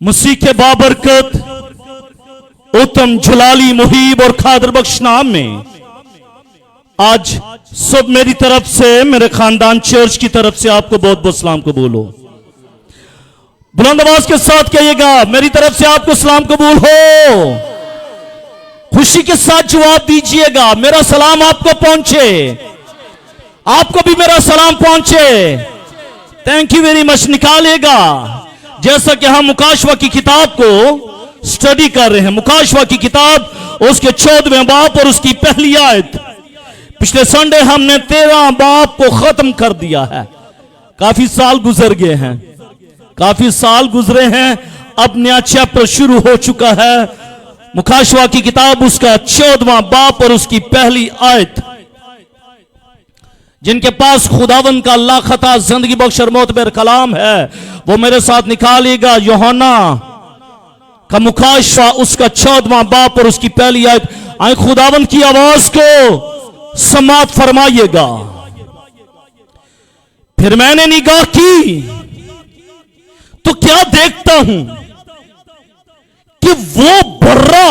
मसीह के बाबरकत उत्तम जलाली मुहीब और खादर बख्श नाम में आज सब मेरी तरफ से, मेरे खानदान चर्च की तरफ से आपको बहुत बहुत सलाम कबूल हो। बुलंद आवाज के साथ कहिएगा, मेरी तरफ से आपको सलाम कबूल हो। खुशी के साथ जवाब दीजिएगा, मेरा सलाम आपको पहुंचे, आपको भी मेरा सलाम पहुंचे। Thank you very much. निकालिएगा, जैसा कि हम मुकाशवा की किताब को स्टडी कर रहे हैं, मुकाशवा की किताब उसके 14वें बाब और उसकी पहली आयत। पिछले संडे हमने 13 बाब को खत्म कर दिया है। काफी साल गुजर गए हैं, काफी साल गुजरे हैं, अब नया चैप्टर शुरू हो चुका है। मुकाशवा की किताब उसका 14वां बाब और उसकी पहली आयत। जिनके पास खुदावन का लाखता जिंदगी बख्श और मोतबर कलाम है वो मेरे साथ निकालिएगा। यूहन्ना का मुकाशवा उसका 14वां बाब और उसकी पहली आयत। आए खुदावन की आवाज को समाप्त फरमाइएगा। फिर मैंने निगाह की तो क्या देखता हूं कि वो बर्रा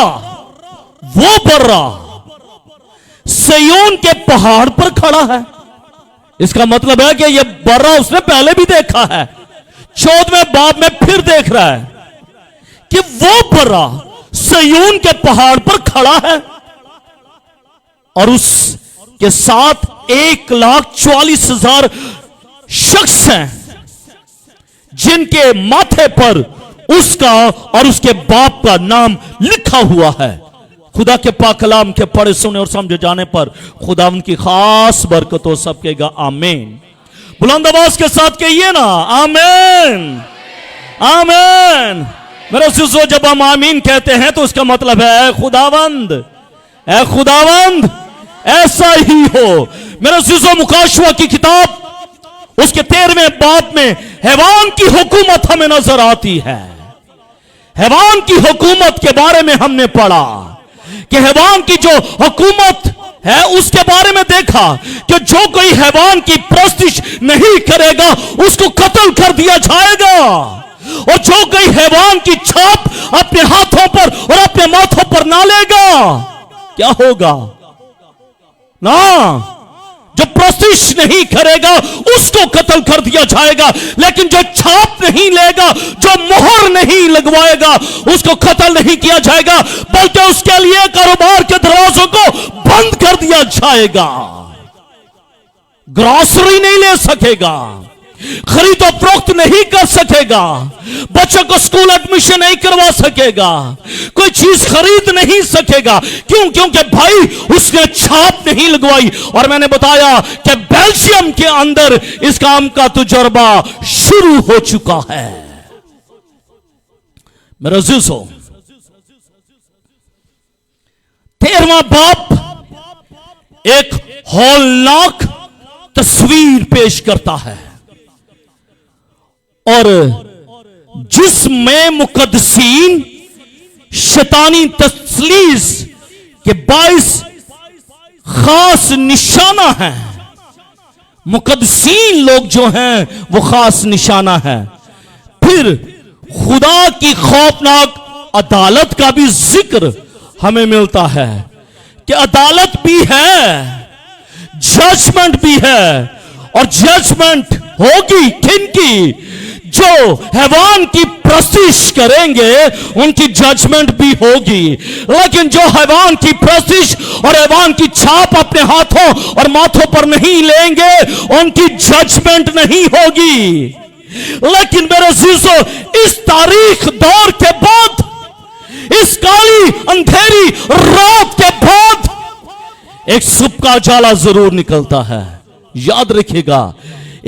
सिय्योन के पहाड़ पर खड़ा है। इसका मतलब है कि यह बर्रा उसने पहले भी देखा है, 14वें बाब में फिर देख रहा है कि वो बर्रा सिय्योन के पहाड़ पर खड़ा है और उसके साथ 1,44,000 शख्स हैं जिनके माथे पर उसका और उसके बाप का नाम लिखा हुआ है। खुदा के पाक कलाम के पढ़े सुने और समझे जाने पर खुदा उनकी खास बरकत हो। सब कहेगा आमीन। बुलंद आवाज के साथ कहिए ना, आमीन आमीन। मेरे सिसो, जब हम आमीन कहते हैं तो उसका मतलब है खुदावंद ऐसा ही हो। मेरे सिसो, मुकाशवा की किताब उसके 13वें बाब में हैवान की हुकूमत हमें नजर आती है। हैवान की हुकूमत के बारे में हमने पढ़ा कि हैवान की जो हुकूमत है उसके बारे में देखा कि जो कोई हैवान की प्रस्तिश नहीं करेगा उसको कत्ल कर दिया जाएगा, और जो कोई हैवान की छाप अपने हाथों पर और अपने माथों पर ना लेगा क्या होगा ना, जो प्रस्तिश नहीं करेगा उसको कत्ल कर दिया जाएगा। लेकिन जो छाप नहीं लेगा, जो मोहर नहीं लगवाएगा, उसको कत्ल नहीं किया जाएगा, बल्कि उसके लिए कारोबार के दरवाजों को बंद कर दिया जाएगा। ग्रॉसरी नहीं ले सकेगा, खरीदो फरोख्त नहीं कर सकेगा, बच्चों को स्कूल एडमिशन नहीं करवा सकेगा, कोई चीज खरीद नहीं सकेगा। क्यों? क्योंकि भाई उसने छाप नहीं लगवाई। और मैंने बताया कि बेल्जियम के अंदर इस काम का तजुर्बा शुरू हो चुका है। मेरे अज़ीज़ों, 13वां बाब एक हौलनाक तस्वीर पेश करता है और जिसमें मुकद्दसीन शैतानी तस्लीस के 22 खास निशाना है। मुकद्दसीन लोग जो हैं वो खास निशाना है। फिर खुदा की खौफनाक अदालत का भी जिक्र हमें मिलता है कि अदालत भी है, जजमेंट भी है, और जजमेंट होगी किनकी? जो हैवान की प्रस्तिश करेंगे उनकी जजमेंट भी होगी। लेकिन जो हैवान की प्रस्तिश और हैवान की छाप अपने हाथों और माथों पर नहीं लेंगे उनकी जजमेंट नहीं होगी। लेकिन मेरे अज़ीज़ों, इस तारीख दौर के बाद, इस काली अंधेरी रात के बाद एक सुबह का जाला जरूर निकलता है। याद रखिएगा,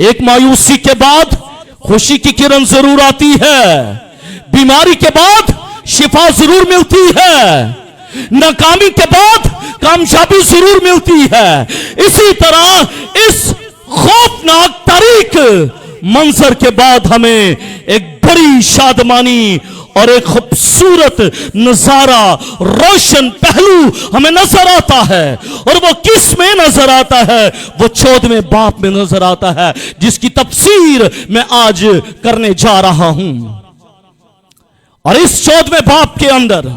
एक मायूसी के बाद खुशी की किरण जरूर आती है, बीमारी के बाद शिफा जरूर मिलती है, नाकामी के बाद कामयाबी जरूर मिलती है। इसी तरह इस खौफनाक तारीख मंजर के बाद हमें एक बड़ी शादमानी और एक खूबसूरत नजारा, रोशन पहलू हमें नजर आता है। और वो किस में नजर आता है? वो 14वें बाब में नजर आता है, जिसकी तफसीर मैं आज करने जा रहा हूं। और इस 14वें बाब के अंदर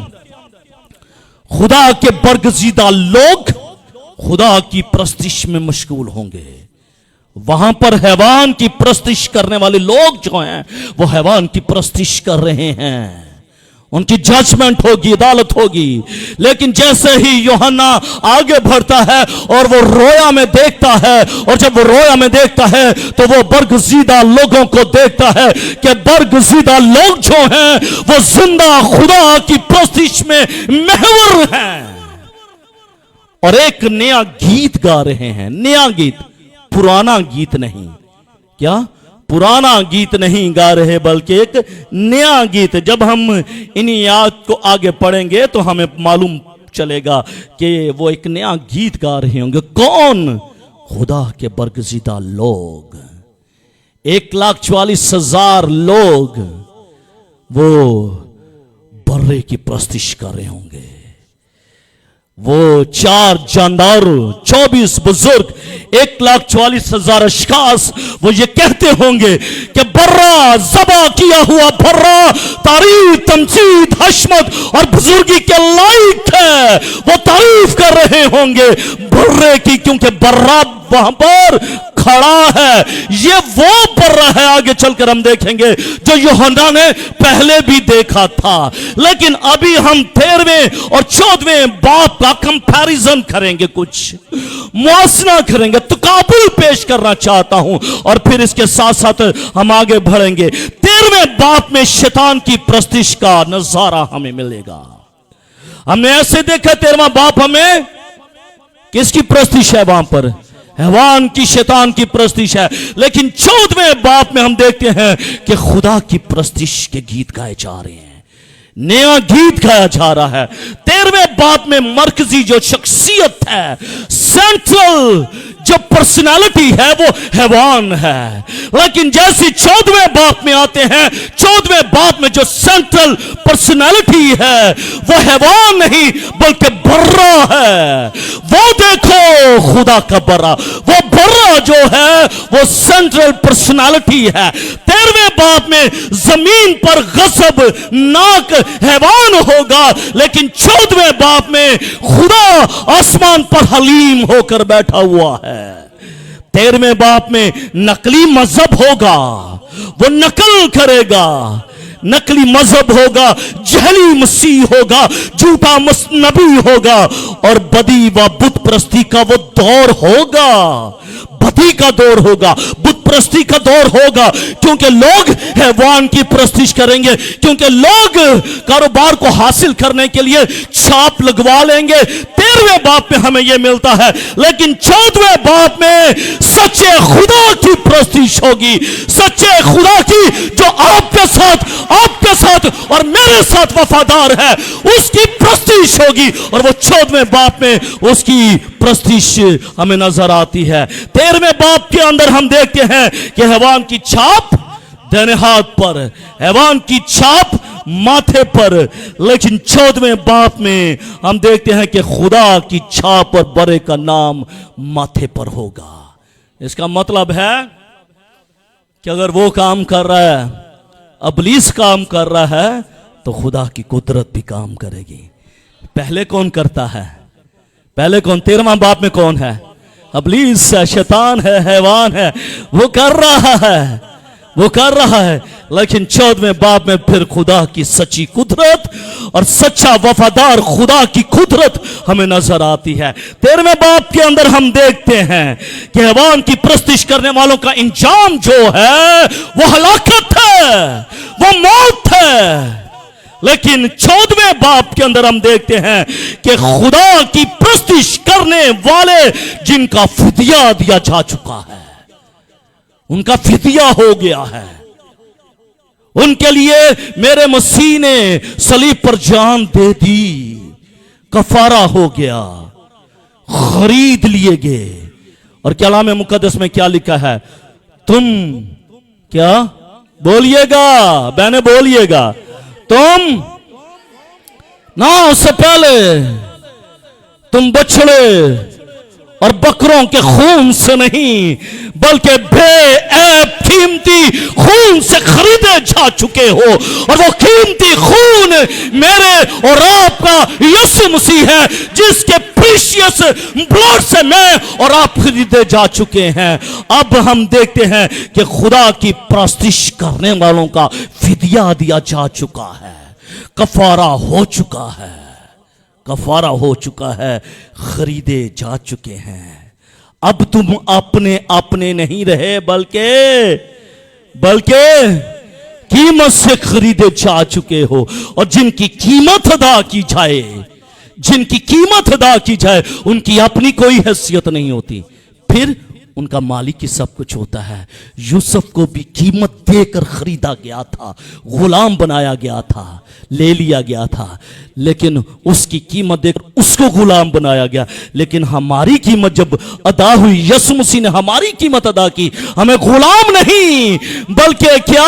खुदा के बरगजीदा लोग खुदा की प्रस्तिश में मशगूल होंगे। वहां पर हैवान की प्रस्तिश करने वाले लोग जो हैं वो हैवान की प्रस्तिश कर रहे हैं, उनकी जजमेंट होगी, अदालत होगी। लेकिन जैसे ही यूहन्ना आगे बढ़ता है और वो रोया में देखता है, और जब वो रोया में देखता है तो वो बरगजीदा लोगों को देखता है कि बरगजीदा लोग जो हैं वो जिंदा खुदा की प्रस्तिश में महवर हैं और एक नया गीत गा रहे हैं। नया गीत, पुराना गीत नहीं। क्या? पुराना गीत नहीं गा रहे, बल्कि एक नया गीत। जब हम इन्हीं याद को आगे पढ़ेंगे तो हमें मालूम चलेगा कि वो एक नया गीत गा रहे होंगे। कौन? खुदा के बरगजीदा लोग, 1,44,000 लोग वो बर्रे की प्रस्तिश कर रहे होंगे। वो 4 जानदार, 24 बुजुर्ग, 1,44,000 अशखास वो ये कहते होंगे कि बर्रा, ज़बा किया हुआ बर्रा तारीफ, तमजीद, हशमत और बुजुर्गी के लायक है। वो तारीफ कर रहे होंगे बर्रे की, क्योंकि बर्रा वहां पर खड़ा है। ये वो बर्रा है, आगे चलकर हम देखेंगे, जो यूहन्ना ने पहले भी देखा था। लेकिन अभी हम 13वें और 14वें बाब का कंपैरिजन करेंगे, कुछ मुआसना करेंगे, तकाबुल पेश करना चाहता हूं और फिर इसके साथ साथ हम आगे बढ़ेंगे। 13वें बाब में शैतान की प्रस्तिश का नजारा हमें मिलेगा। हमने ऐसे देखा 13वां बाब हमें किसकी प्रस्तिश है? वहां पर हैवान की, शैतान की प्रस्तिश है। लेकिन 14वें बाब में हम देखते हैं कि खुदा की प्रस्तिश के गीत गाए जा रहे हैं, नया गीत गाया जा रहा है। 13वें बाब में मरकजी जो शख्सियत है, सेंट्रल जो पर्सनालिटी है वो हैवान है। लेकिन जैसे 14वें बाब में आते हैं, 14वें बाब में जो सेंट्रल पर्सनालिटी है वो हैवान नहीं बल्कि बर्रा है। वो देखो खुदा का बर्रा, वो बर्रा जो है वो सेंट्रल पर्सनालिटी है। 13वें बाब में जमीन पर गजब नाक हैवान होगा, लेकिन 14वें बाब में खुदा आसमान पर हलीम होकर बैठा हुआ है। 13वें बाब में नकली मजहब होगा, वो नकल करेगा, नकली मजहब होगा, जहली मसीह होगा, झूठा नबी होगा और बदी व बुत प्रस्ती का वो दौर होगा। बदी का दौर होगा, बुत प्रस्ती का दौर होगा, क्योंकि लोग हैवान की प्रस्तिश करेंगे, क्योंकि लोग कारोबार को हासिल करने के लिए छाप लगवा लेंगे। 13वें बाब में हमें यह मिलता है। लेकिन 14वें बाब में सच्चे खुदा की प्रस्तिश होगी, सच्चे खुदा की जो आपके साथ और मेरे साथ वफादार है, उसकी प्रस्तिश होगी। और वो 14वें बाब में उसकी प्रस्तिश हमें नजर आती है। 13वें बाब के अंदर हम देखते हैं कि हैवान की छाप दाहिने हाथ पर, हैवान की छाप माथे पर। लेकिन 14वें बाब में हम देखते हैं कि खुदा की छाप और बरे का नाम माथे पर होगा। इसका मतलब है कि अगर वो काम कर रहा है, अबलीस काम कर रहा है, तो खुदा की कुदरत भी काम करेगी। पहले कौन करता है? पहले कौन? 13वां बाब में कौन है? अबलीस है, शैतान है, हैवान है। वो कर रहा है, वो कर रहा है। लेकिन 14वें बाब में फिर खुदा की सच्ची कुदरत और सच्चा वफादार खुदा की कुदरत हमें नजर आती है। 13वें बाब के अंदर हम देखते हैं कि हैवान की प्रस्तिश करने वालों का इंजाम जो है वो हलाकत है, वो मौत है। लेकिन 14वें बाब के अंदर हम देखते हैं कि खुदा की प्रस्तिश करने वाले जिनका फिदिया दिया जा चुका है, उनका फिदिया हो गया है, उनके लिए मेरे मसीह ने सलीब पर जान दे दी, कफारा हो गया, खरीद लिए गए। और कलाम मुकद्दस में क्या लिखा है? तुम क्या बोलिएगा? बहने बोलिएगा, तुम ना, उससे पहले तुम बछड़े और बकरों के खून से नहीं, बल्कि बेऐब कीमती खून से खरीदे जा चुके हो। और वो कीमती खून मेरे और आपका यीशु मसीह है, जिसके प्रीशियस ब्लड से मैं और आप खरीदे जा चुके हैं। अब हम देखते हैं कि खुदा की परस्तिश करने वालों का फिदिया दिया जा चुका है, कफारा हो चुका है, कफारा हो चुका है, खरीदे जा चुके हैं। अब तुम अपने अपने नहीं रहे, बल्कि कीमत से खरीदे जा चुके हो। और जिनकी कीमत अदा की जाए, जिनकी कीमत अदा की जाए, उनकी अपनी कोई हैसियत नहीं होती, फिर उनका मालिक ही सब कुछ होता है। यूसुफ को भी कीमत देकर खरीदा गया था, गुलाम बनाया गया था, ले लिया गया था, लेकिन उसकी कीमत देकर उसको गुलाम बनाया गया। लेकिन हमारी कीमत जब अदा हुई, यीशु मसीह ने हमारी कीमत अदा की, हमें गुलाम नहीं बल्कि क्या,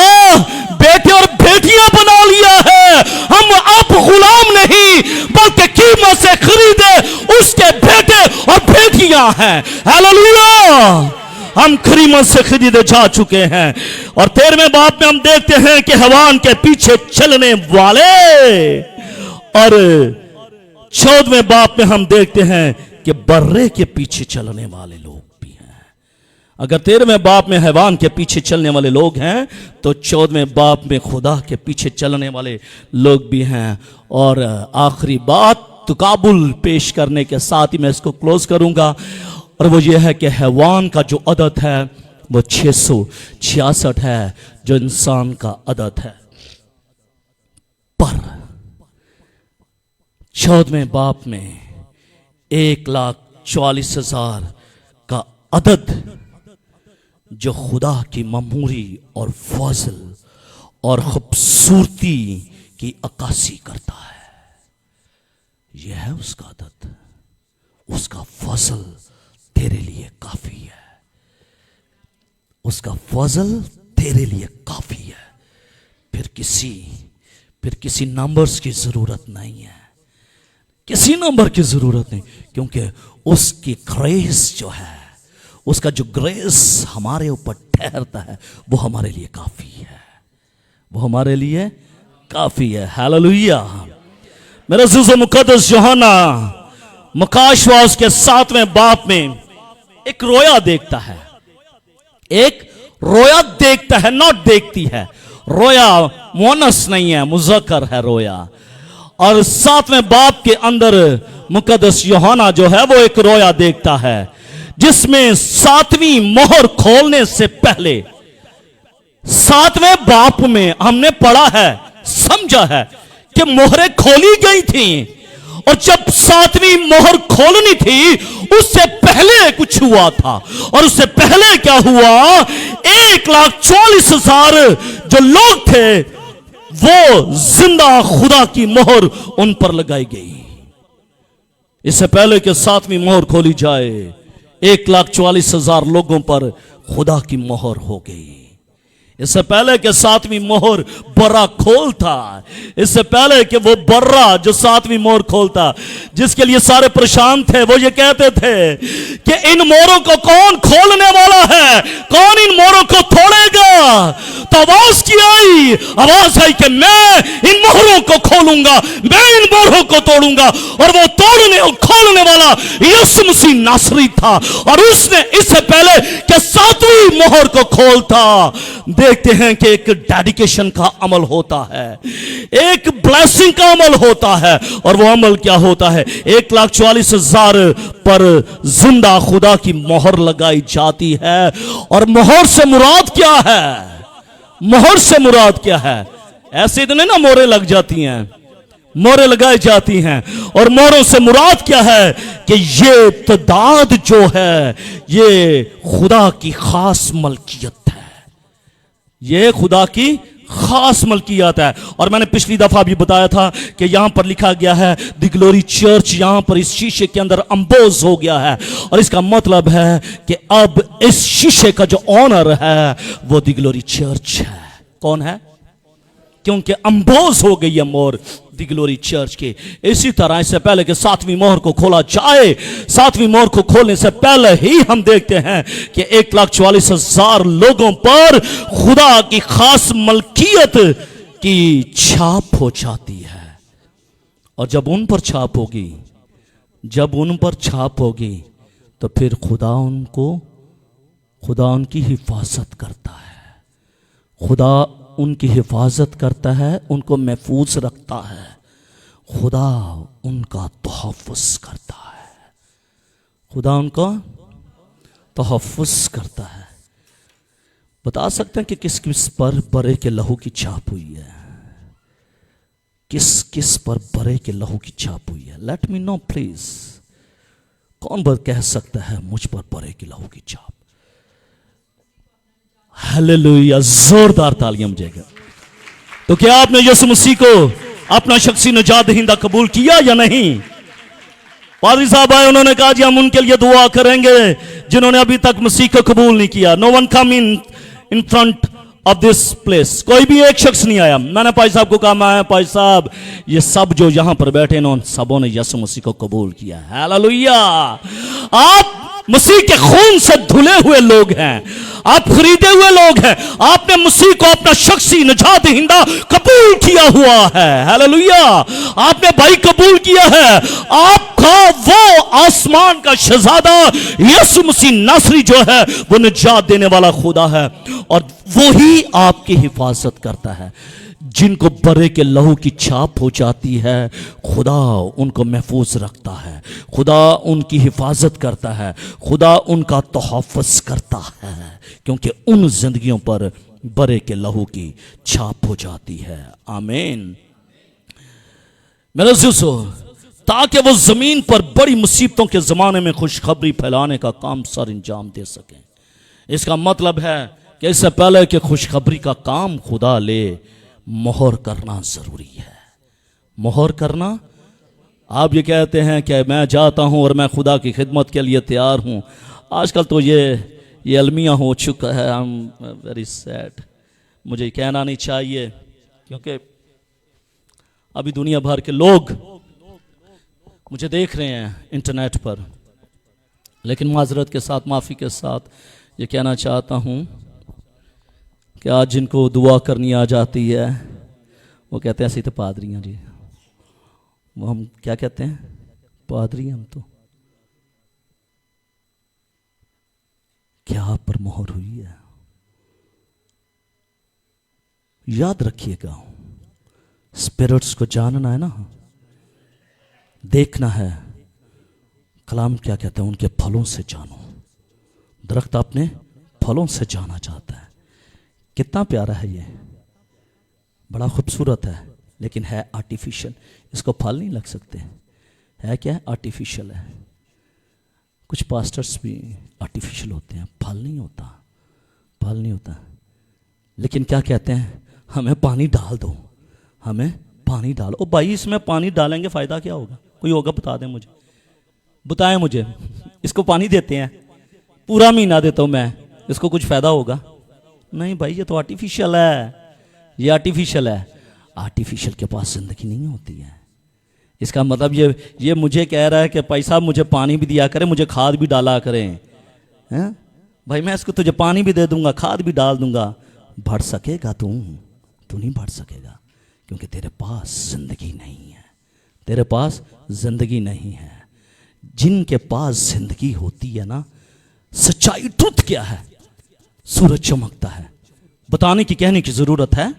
बेटे और बेटियां बना लिया है। हम अब गुलाम नहीं बल्कि कीमत से खरीदे उसके बेटे और बेटियां हैं। हालेलुया, हम कीमत से खरीदे जा चुके हैं। और 13वें बाब में हम देखते हैं कि हैवान के पीछे चलने वाले, और 14वें बाब में हम देखते हैं कि बर्रे के पीछे चलने वाले लोग भी हैं। अगर 13वें बाब में हैवान के पीछे चलने वाले लोग हैं, तो 14वें बाब में खुदा के पीछे चलने वाले लोग भी हैं। और आखिरी बात तकाबुल पेश करने के साथ ही मैं इसको क्लोज करूंगा, और वो ये है कि हैवान का जो अदद है वो 666 है, जो इंसान का अदद है। पर 14वें बाब में 1,44,000 का अदद जो खुदा की ममूरी और फजल और खूबसूरती की अक्कासी करता है, यह है उसका अदद। उसका फजल तेरे लिए काफी है, उसका फजल तेरे लिए काफी है। फिर किसी नंबर्स की जरूरत नहीं है, किसी नंबर की जरूरत नहीं, क्योंकि उसकी ग्रेस जो है, उसका जो ग्रेस हमारे ऊपर ठहरता है, वो हमारे लिए काफी है, वो हमारे लिए काफी है। हालेलुया। मेरे अज़ीज़ मुक़द्दस यूहन्ना मकाशवास के 7वें बाब में एक रोया देखता है, एक रोया देखता है, नॉट देखती है। रोया मुअन्नस नहीं है, मुज़क्कर है रोया। और 7वें बाब के अंदर मुक़द्दस यूहन्ना जो है वो एक रोया देखता है, जिसमें 7वीं मोहर खोलने से पहले 7वें बाब में हमने पढ़ा है, समझा है कि मोहरें खोली गई थी। और जब 7वीं मोहर खोलनी थी, उससे पहले कुछ हुआ था। और उससे पहले क्या हुआ, 1,44,000 जो लोग थे, वो जिंदा खुदा की मोहर उन पर लगाई गई। इससे पहले कि 7वीं मोहर खोली जाए, 1,44,000 लोगों पर खुदा की मोहर हो गई। इससे पहले कि 7वीं मोहर बर्रा खोलता, इससे पहले कि वो बर्रा जो 7वीं मोहर खोलता, जिसके लिए सारे परेशान थे, वो ये कहते थे कि इन मोहरों को कौन खोलने वाला है, कौन इन मोहरों को तोड़ेगा। तो आवाज आई कि मैं इन मोहरों को खोलूंगा, मैं इन मोहरों को तोड़ूंगा। और वो तोड़ने और खोलने वाला यीशु मसीह नासरी था, और उसने इससे पहले कि 7वीं मोहर को खोलता, देखते हैं कि एक डेडिकेशन का अमल होता है, एक ब्लेसिंग का अमल होता है। और वो अमल क्या होता है, 1,44,000 पर जिंदा खुदा की मोहर लगाई जाती है। और मोहर से मुराद क्या है, मोहर से मुराद क्या है, ऐसे इतने ना मोहरें लग जाती हैं, मोहरें लगाई जाती हैं। और मोहरों से मुराद क्या है कि ये तदाद जो है, ये खुदा की खास मलकियत है, ये खुदा की खास मलकियत है। और मैंने पिछली दफा भी बताया था कि यहां पर लिखा गया है द ग्लोरी चर्च, यहां पर इस शीशे के अंदर अंबोज हो गया है। और इसका मतलब है कि अब इस शीशे का जो ऑनर है वो द ग्लोरी चर्च है। कौन है, क्योंकि अंबोज हो गई है मोर, द ग्लोरी चर्च के। इसी तरह इससे पहले कि 7वीं मोहर को खोला जाए, 7वीं मोहर को खोलने से पहले ही हम देखते हैं कि 1,44,000 लोगों पर खुदा की खास मलकियत की छाप हो जाती है। और जब उन पर छाप होगी, जब उन पर छाप होगी, तो फिर खुदा उनकी हिफाजत करता है। खुदा उनकी हिफाजत करता है, उनको महफूज रखता है। खुदा उनका तहफ़्फ़ुज़ करता है। खुदा उनका तहफ़्फ़ुज़ करता है। बता सकते हैं कि किस किस पर बरे के लहू की छाप हुई है? किस किस पर बरे के लहू की छाप हुई है? Let me know please. कौन कह सकता है मुझ पर बरे के लहू की छाप? हालेलुया, जोरदार तालियां बजाएगा। तो क्या आपने यीशु मसीह को अपना शख्सी निजात दहिंदा कबूल किया या नहीं? पादरी साहब आए, उन्होंने कहा जी हम उनके लिए दुआ करेंगे जिन्होंने अभी तक मसीह को कबूल नहीं किया। No one come in front of this place. कोई भी एक शख्स नहीं आया। मैंने भाई साहब को कहा, मैं भाई साहब ये सब जो यहां पर बैठे ना, उन सबों ने यीशु मसीह को कबूल किया। हालेलुया। आप मसीह के खून से धुले हुए लोग हैं, आप खरीदे हुए लोग हैं। आपने मसीह को अपना शख्सी निजात दहिंदा कबूल किया हुआ है। हालेलुया। आपने भाई कबूल किया है। आपका वो आसमान का शहजादा यीशु मसीह नासरी जो है वो निजात देने वाला खुदा है, और वो ही आपकी हिफाजत करता है। जिनको बरे के लहू की छाप हो जाती है, खुदा उनको महफूज रखता है, खुदा उनकी हिफाजत करता है, खुदा उनका तहफ़्फ़ुज़ करता है, क्योंकि उन जिंदगियों पर बरे के लहू की छाप हो जाती है। आमीन। मेरे अज़ीज़ो, ताकि वो जमीन पर बड़ी मुसीबतों के जमाने में खुशखबरी फैलाने का काम सर अंजाम दे सकें। इसका मतलब है कि इससे पहले कि खुशखबरी का काम खुदा ले, मोहर करना जरूरी है। मोहर करना। आप ये कहते हैं कि मैं जाता हूं और मैं खुदा की खिदमत के लिए तैयार हूं। आजकल तो ये अलमिया हो चुका है। I am very sad. मुझे कहना नहीं चाहिए, क्योंकि अभी दुनिया भर के लोग मुझे देख रहे हैं इंटरनेट पर। लेकिन माजरत के साथ, माफ़ी के साथ ये कहना चाहता हूं कि आज जिनको दुआ करनी आ जाती है वो कहते हैं ऐसे तो पादरियाँ जी, वो हम क्या कहते हैं, पादरी हम तो। क्या आप पर मोहर हुई है? याद रखिएगा, स्पिरिट्स को जानना है ना, देखना है। कलाम क्या कहते हैं, उनके फलों से जानो। दरख्त अपने फलों से जाना चाहता है। कितना प्यारा है ये, बड़ा खूबसूरत है, लेकिन है आर्टिफिशियल। इसको फल नहीं लग सकते। है क्या? आर्टिफिशियल है। कुछ पास्टर्स भी आर्टिफिशियल होते हैं, फल नहीं होता, फल नहीं होता। लेकिन क्या कहते हैं, हमें पानी डाल दो, हमें पानी डालो। ओ भाई, इसमें पानी डालेंगे फ़ायदा क्या होगा? कोई होगा बता दें मुझे, बताएं मुझे। इसको पानी देते हैं, पूरा महीना देता हूँ मैं, इसको कुछ फ़ायदा होगा? नहीं भाई, ये तो आर्टिफिशियल है, ये आर्टिफिशियल है। आर्टिफिशियल के पास जिंदगी नहीं होती है। इसका मतलब ये मुझे कह रहा है कि पैसा मुझे पानी भी दिया करे, मुझे खाद भी डाला करें। हैं भाई, मैं इसको तुझे पानी भी दे दूंगा, खाद भी डाल दूंगा, बढ़ सकेगा तू नहीं बढ़ सकेगा, क्योंकि तेरे पास जिंदगी नहीं है, तेरे पास जिंदगी नहीं है। जिनके पास जिंदगी होती है ना, सच्चाई, ट्रुथ क्या है, सूरज चमकता है। बताने की, कहने की जरूरत है?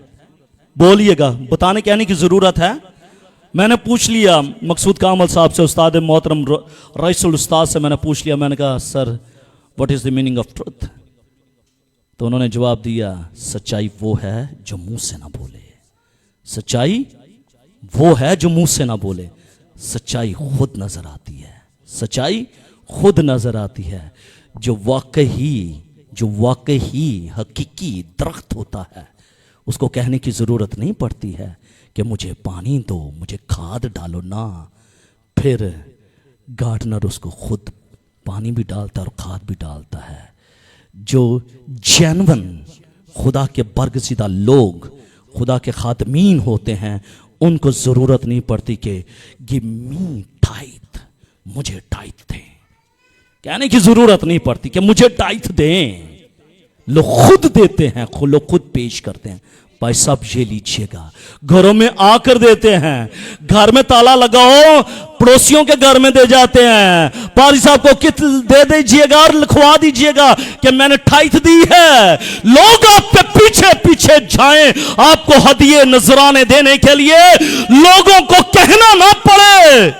बोलिएगा, बताने कहने की जरूरत है? मैंने पूछ लिया मकसूद कामल साहब से, उस्ताद मोहतरम रईसुल उस्ताद से मैंने पूछ लिया। मैंने कहा sir, what is the meaning of truth? तो उन्होंने जवाब दिया, सच्चाई वो है जो मुंह से ना बोले। सच्चाई वो है जो मुंह से ना बोले। सच्चाई खुद नजर आती है, सच्चाई खुद नजर आती है। जो वाकई हकीकी दरख्त होता है, उसको कहने की ज़रूरत नहीं पड़ती है कि मुझे पानी दो, मुझे खाद डालो ना। फिर गार्डनर उसको खुद पानी भी डालता है और खाद भी डालता है। जो जेन्युइन खुदा के बरगज़िदा लोग, खुदा के खादमीन होते हैं, उनको जरूरत नहीं पड़ती कि गिव मी टाइथ, मुझे टाइथ दें, कहने की जरूरत नहीं पड़ती कि मुझे टाइथ दें। लोग खुद देते हैं, लोग खुद पेश करते हैं। भाई साहब ये लीजिएगा, घरों में आकर देते हैं, घर में ताला लगाओ, पड़ोसियों के घर में दे जाते हैं, पारी साहब को कित दे दीजिएगा और लिखवा दीजिएगा कि मैंने टाइथ दी है। लोग आपके पीछे पीछे जाएं आपको हदिये नजराने देने के लिए, लोगों को कहना ना पड़े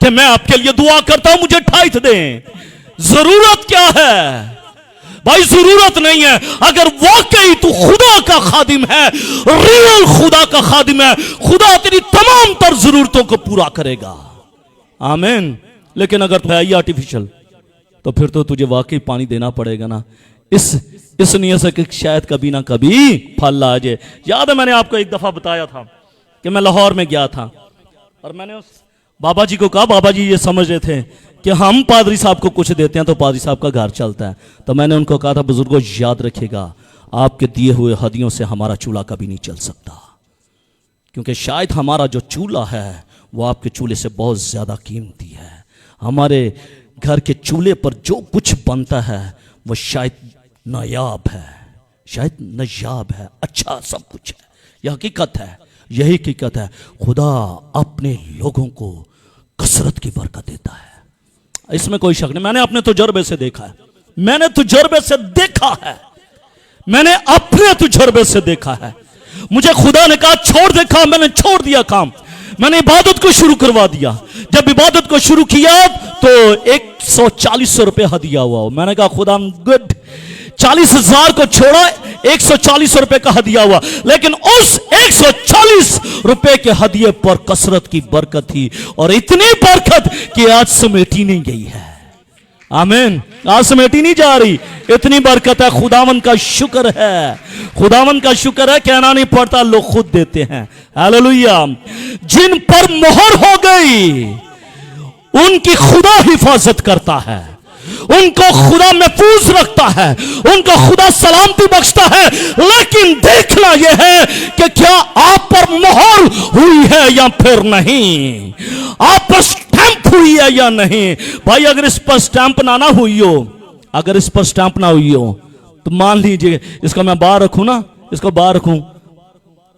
कि मैं आपके लिए दुआ करता हूं मुझे टाइथ दें। जरूरत क्या है भाई? जरूरत नहीं है। अगर वाकई तू खुदा का खादिम है, रियल खुदा का खादिम है, खुदा तेरी तमाम तर जरूरतों को पूरा करेगा। आमीन। लेकिन अगर तू है ये आर्टिफिशियल, तो फिर तो तुझे वाकई पानी देना पड़ेगा ना, इस नियत से कि शायद कभी ना कभी फल आ जाए। याद है मैंने आपको एक दफा बताया था कि मैं लाहौर में गया था और मैंने उस बाबा जी को कहा, बाबा जी ये समझ रहे थे कि हम पादरी साहब को कुछ देते हैं तो पादरी साहब का घर चलता है। तो मैंने उनको कहा था, बुजुर्गों याद रखिएगा, आपके दिए हुए हदियों से हमारा चूल्हा कभी नहीं चल सकता, क्योंकि शायद हमारा जो चूल्हा है वो आपके चूल्हे से बहुत ज्यादा कीमती है। हमारे घर के चूल्हे पर जो कुछ बनता है वो शायद नायाब है, शायद नायाब है, अच्छा सब कुछ है। यह हकीकत है, यही हकीकत है। खुदा अपने लोगों को कसरत की बरकत देता है, इसमें कोई शक नहीं। मैंने अपने तजुर्बे से देखा है, मैंने तजुर्बे से देखा है, मैंने अपने तजुर्बे से देखा है। मुझे खुदा ने कहा छोड़ दे काम, मैंने छोड़ दिया काम, मैंने इबादत को शुरू करवा दिया। जब इबादत को शुरू किया तो 140 रुपए हदिया हुआ। मैंने कहा खुदा गुड, 40,000 को छोड़ा, 140 रुपए का हदिया हुआ। लेकिन उस 140 रुपए के हदिये पर कसरत की बरकत थी, और इतनी बरकत कि आज समेटी नहीं गई है। आमीन। आज समेटी नहीं जा रही, इतनी बरकत है। खुदावन का शुक्र है, खुदावन का शुक्र है, कहना नहीं पड़ता, लोग खुद देते हैं। हालेलुया। जिन पर मोहर हो गई उनकी खुदा हिफाजत करता है, उनको खुदा महफूज रखता है, उनको खुदा सलामती बख्शता है। लेकिन देखना यह है कि क्या आप पर मोहर हुई है या फिर नहीं, आप पर स्टैंप हुई है या नहीं। भाई अगर इस पर स्टैंप ना हुई हो, अगर इस पर स्टैंप ना हुई हो तो मान लीजिए इसका मैं बाहर रखूं ना, इसको बाहर रखूं,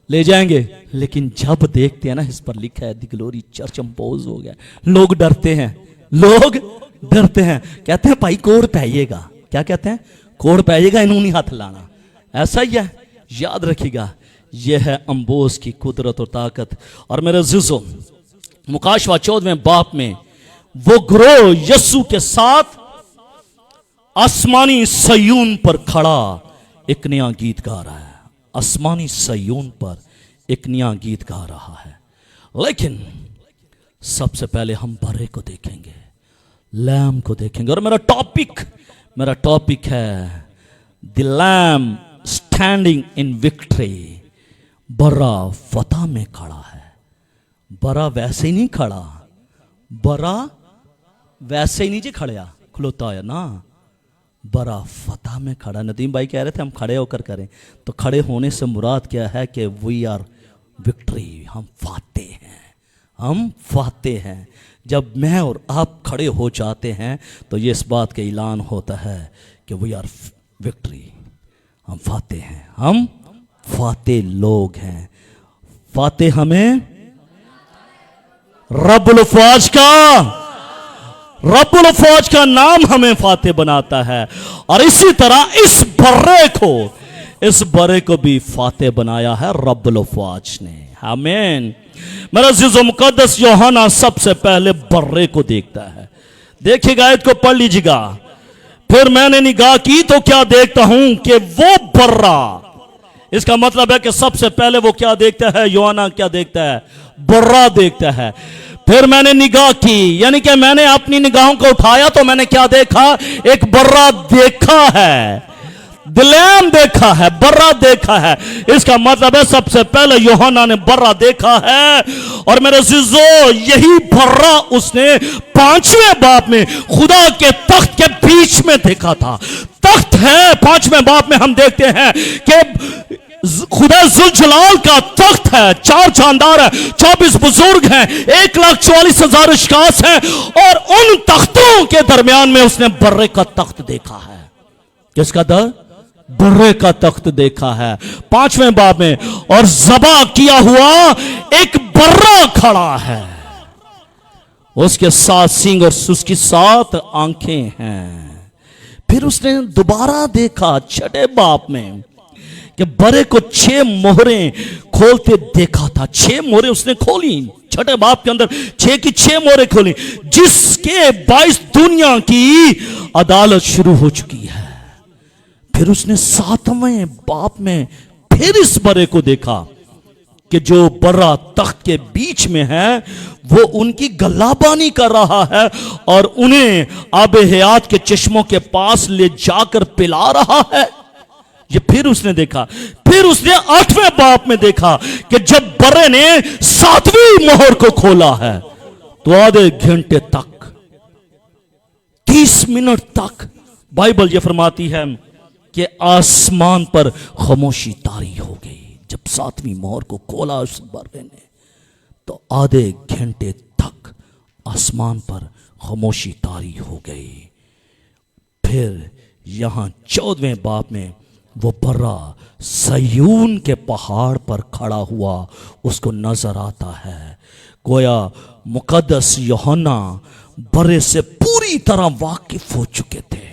ले जाएंगे। लेकिन जब देखते हैं ना इस पर लिखा है द ग्लोरी चर्च इंपोज हो गया, लोग डरते हैं, लोग डरते हैं, कहते हैं भाई कोड़ पाइएगा। क्या कहते हैं? कोड़ पाइएगा, इन्होंने नहीं हाथ लाना। ऐसा ही है, याद रखिएगा, यह है अंबोस की कुदरत और ताकत। और मेरे अज़ीज़ों, मुकाशवा 14वें बाप में वो ग्रोह यस्सु के साथ आसमानी सयून पर खड़ा एक नया गीत गा रहा है। आसमानी सयून पर एक नया गीत गा रहा है। लेकिन सबसे पहले हम बर्रे को देखेंगे, लैम को देखेंगे। और मेरा टॉपिक है the lamb standing in victory. बर्रा फतह में खड़ा है। बर्रा वैसे ही नहीं खड़ा, बर्रा वैसे ही नहीं जी खड़ा खलोता है ना, बर्रा फतह में खड़ा। नदीम भाई कह रहे थे हम खड़े होकर करें, तो खड़े होने से मुराद क्या है कि वी आर विक्ट्री, हम फाते हैं, हम फाते हैं। जब मैं और आप खड़े हो जाते हैं तो ये इस बात का ऐलान होता है कि वी आर विक्ट्री, हम फाते हैं, हम फाते लोग हैं। फाते हमें रब्बुल फौज का नाम हमें फाते बनाता है। और इसी तरह इस बर्रे को भी फाते बनाया है रब्बुल फौज ने। आमीन। मेरा अज़ीज़ों, मुक़द्दस यूहन्ना सबसे पहले बर्रे को देखता है। देखिएगा, आयत को पढ़ लीजिएगा। फिर मैंने निगाह की तो क्या देखता हूं कि वो बर्रा, इसका मतलब है कि सबसे पहले वो क्या देखता है? यूहन्ना क्या देखता है? बर्रा देखता है। फिर मैंने निगाह की, यानी कि मैंने अपनी निगाहों को उठाया तो मैंने क्या देखा? एक बर्रा देखा है, दिलैम देखा है, बर्रा देखा है। इसका मतलब है सबसे पहले यूहन्ना ने बर्रा देखा है। और मेरे अज़ीज़ों, यही बर्रा उसने 5वें बाब में खुदा के तख्त के बीच में देखा था। तख्त है 5वें बाब में, हम देखते हैं कि खुदा जुलजलाल का तख्त है, 4 जानदार है, 24 बुजुर्ग हैं, 1,44,000 अशखास हैं, और उन तख्तों के दरमियान में उसने बर्रे का तख्त देखा है। किसका दर? बर्रे का तख्त देखा है। 5वें बाब में, और ज़बा किया हुआ एक बर्रा खड़ा है, उसके 7 सींग और उसकी 7 आंखें हैं। फिर उसने दोबारा देखा 6 बाब में कि बड़े को 6 मोहरें खोलते देखा था। 6 मोहरें उसने खोली, 6 बाब के अंदर 6 की 6 मोहरें खोली, जिसके 22 दुनिया की अदालत शुरू हो चुकी है। फिर उसने 7वें बाब में फिर इस बड़े को देखा कि जो बर्रा तख्त के बीच में है वो उनकी गल्लाबानी कर रहा है और उन्हें आब हयात के चश्मों के पास ले जाकर पिला रहा है। ये फिर उसने देखा। फिर उसने 8वें बाब में देखा कि जब बर्रे ने 7वीं मोहर को खोला है तो आधे घंटे तक, 30 मिनट तक बाइबल ये फरमाती है कि आसमान पर खामोशी तारी हो गई। जब 7वीं मोहर को खोला उस बर्रे ने तो आधे घंटे तक आसमान पर खामोशी तारी हो गई। फिर यहां 14वें बाब में वो बर्रा सयून के पहाड़ पर खड़ा हुआ उसको नजर आता है। गोया मुकद्दस यूहन्ना बर्रे से पूरी तरह वाकिफ हो चुके थे,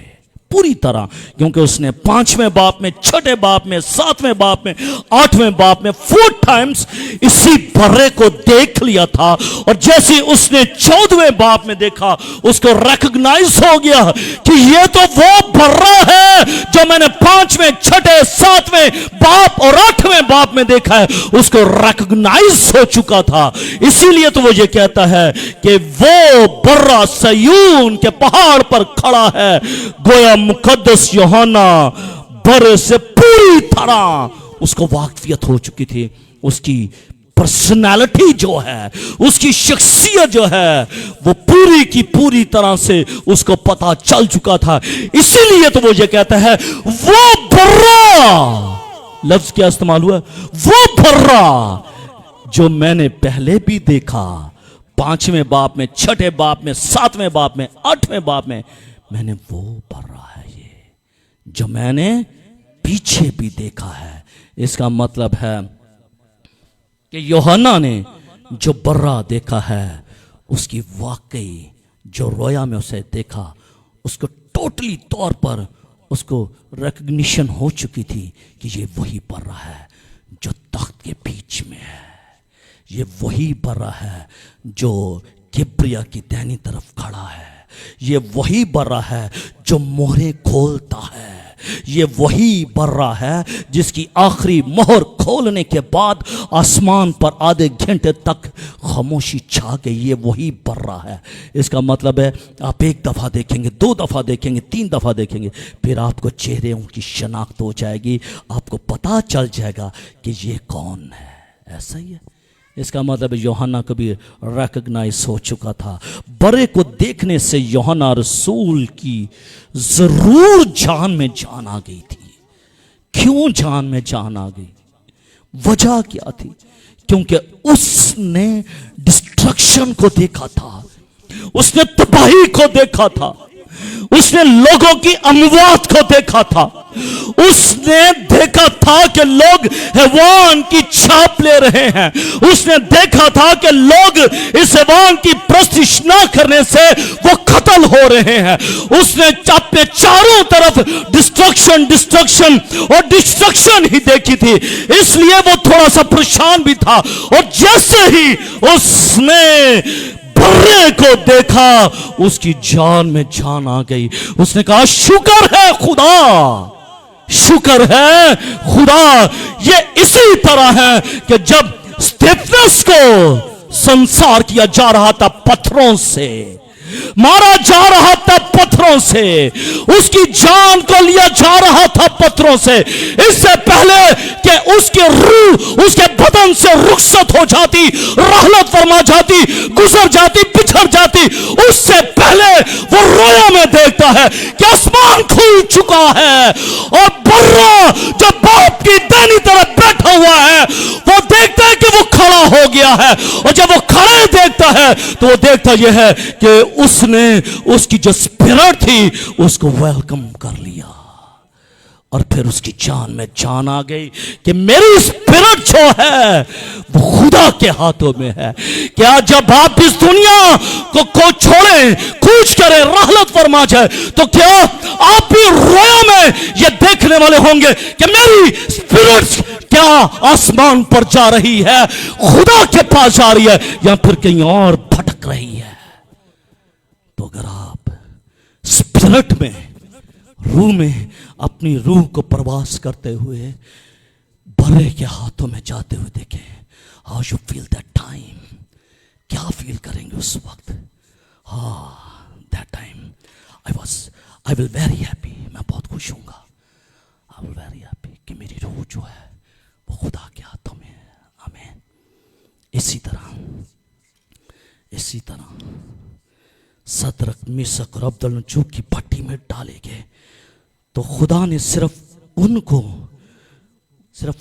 पूरी तरह, क्योंकि उसने 5वें बाब में, 6 बाब में, 7वें बाब में, 8वें बाब में 4 टाइम्स इसी बर्रे को देख लिया था। और जैसे उसने 14वें बाब में देखा उसको रिकॉग्नाइज हो गया कि ये तो वो बर्रा है जो मैंने 5वें, 6, 7वें बाब और 8वें बाब में देखा है। उसको रिकॉग्नाइज हो चुका था। इसीलिए तो वो ये कहता है कि वो बर्रा सयून के पहाड़ पर खड़ा है। गोया मुकद्दस यूहन्ना बर्रे से पूरी तरह उसको वाकिफियत हो चुकी थी। उसकी पर्सनालिटी जो है, उसकी शख्सियत जो है, वो पूरी की पूरी तरह से उसको पता चल चुका था। इसीलिए तो वो ये कहता है वो बर्रा, लफ्ज क्या इस्तेमाल हुआ, वो बर्रा जो मैंने पहले भी देखा, 5वें बाब में, 6 बाब में, 7वें बाब में, 8वें बाब में, मैंने वो बर्रा है ये जो मैंने पीछे भी देखा है। इसका मतलब है कि यूहन्ना ने जो बर्रा देखा है उसकी वाकई जो रोया में उसे देखा उसको टोटली तौर पर उसको रिकग्निशन हो चुकी थी कि ये वही बर्रा है जो तख्त के बीच में है। ये वही बर्रा है जो किब्रिया की दाहिनी तरफ खड़ा है। ये वही बर्रा है जो मोहरें खोलता है। ये वही बर्रा है जिसकी आखिरी मोहर खोलने के बाद आसमान पर आधे घंटे तक खामोशी छा गई। ये वही बर्रा है। इसका मतलब है आप 1 दफ़ा देखेंगे, 2 दफ़ा देखेंगे, 3 दफ़ा देखेंगे, फिर आपको चेहरे की शनाख्त हो जाएगी, आपको पता चल जाएगा कि ये कौन है। ऐसा ही है। इसका मतलब यूहन्ना को भी रिकॉग्नाइज हो चुका था। बर्रे को देखने से यूहन्ना रसूल की जरूर जान में जान आ गई थी। क्यों जान में जान आ गई? वजह क्या थी? क्योंकि उसने डिस्ट्रक्शन को देखा था, उसने तबाही को देखा था, उसने लोगों की अमवात को देखा था, उसने देखा था कि लोग हैवान की छाप ले रहे हैं, उसने देखा था कि लोग इस हैवान की प्रस्तिश न करने से वो कत्ल हो रहे हैं। उसने अपने चारों तरफ डिस्ट्रक्शन, डिस्ट्रक्शन और डिस्ट्रक्शन ही देखी थी। इसलिए वो थोड़ा सा परेशान भी था। और जैसे ही उसने बर्रे को देखा उसकी जान में जान आ गई। उसने कहा शुक्र है खुदा, शुक्र है खुदा। ये इसी तरह है कि जब स्तेफनस को संसार किया जा रहा था, पत्थरों से मारा जा रहा था, पत्थरों से उसकी जान को लिया जा रहा था, पत्थरों से। इससे पहले कि उसकी रूह उसके बदन ईमान से रुखसत हो जाती, रहलत फरमा जाती, गुजर जाती, पिछड़ जाती, उससे पहले वो रोया में देखता है कि आसमान खुल चुका है और बर्रा जो बाप की दाहिनी तरफ बैठा हुआ है वो देखता है कि वो खड़ा हो गया है, और जब वो खड़े देखता है तो वो देखता यह है कि उसने उसकी जो स्पिरिट थी उसको वेलकम कर लिया। और फिर उसकी जान में जान आ गई कि मेरी स्पिरिट जो है वो खुदा के हाथों में है। क्या जब आप इस दुनिया को छोड़े, कूच करें, रहलत फरमा जाए, तो क्या आप भी रोया में ये देखने वाले होंगे कि मेरी स्पिरिट क्या आसमान पर जा रही है, खुदा के पास जा रही है, या फिर कहीं और भटक रही है? तो अगर आप स्पिरिट में, रूह में अपनी रूह को प्रवास करते हुए बर्रे के हाथों में जाते हुए देखें, how you feel that time, क्या फील करेंगे उस वक्त? That time I will very happy, मैं बहुत खुश हूँगा, आई विल वेरी हैप्पी कि मेरी रूह जो है वो खुदा के हाथों में है। आमीन। इसी तरह सदरक, मिशक और अब्दुलनजो की भट्टी में डाले गए तो खुदा ने सिर्फ